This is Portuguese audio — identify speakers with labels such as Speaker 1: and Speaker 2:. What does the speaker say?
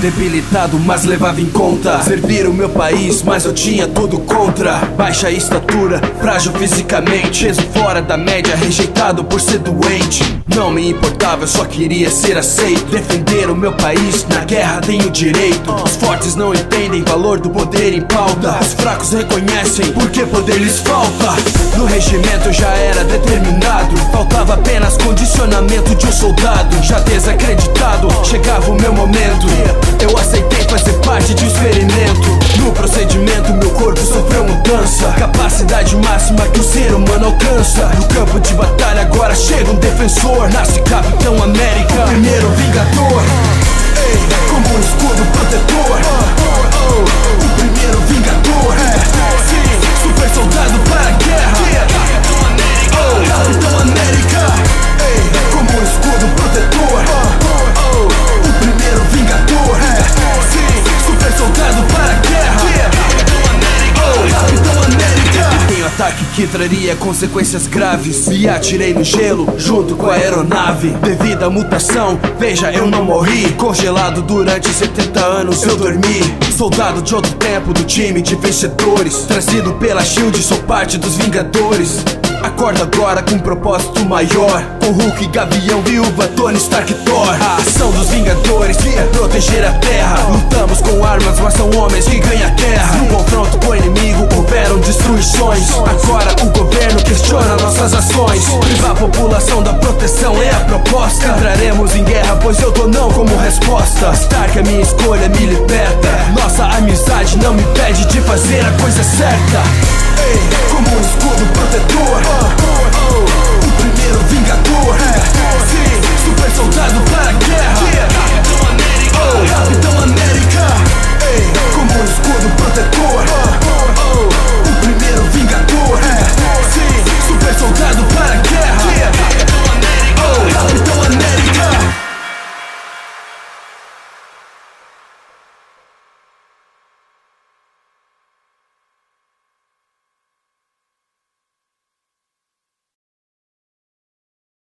Speaker 1: Debilitado, mas levava em conta servir o meu país, mas eu tinha tudo contra. Baixa estatura, frágil fisicamente, peso fora da média, rejeitado por ser doente. Não me importava, eu só queria ser aceito. Defender o meu país, na guerra tenho direito. Os fortes não entendem valor do poder em pauta. Os fracos reconhecem porque poder lhes falta. No regimento eu já era determinado, faltava apenas condicionamento de um soldado. Já desacreditado, chegava o meu momento. Eu aceitei fazer parte de um experimento. No procedimento meu corpo sofreu mudança, capacidade máxima que o ser humano alcança. No campo de batalha agora chega um defensor. Nasce Capitão América, o primeiro vingador. Ei, como um escudo protetor. O primeiro vingador. Sim, super soldado para a guerra. Capitão América. Ei, como um escudo protetor. O primeiro vingador. Sim, super soldado para a guerra. Capitão América. Tem um ataque que traria consequências graves. Me atirei no gelo junto com a aeronave. Devido à mutação, veja, eu não morri. Congelado durante 70 anos eu dormi. Soldado de outro tempo do time de vencedores. Trazido pela Shield, sou parte dos Vingadores. Acordo agora com um propósito maior, com Hulk, Gavião, Viúva, Tony Stark, Thor. A ação dos Vingadores é proteger a terra. Lutamos com armas, mas são homens que ganham a terra. No confronto com o inimigo houveram destruições. Agora o governo questiona nossas ações. Privar a população da proteção é a proposta. Entraremos em guerra, pois eu dou não como resposta. Stark, a minha escolha me liberta. Nossa amizade não me impede de fazer a coisa certa. Ei, como um escudo protetor.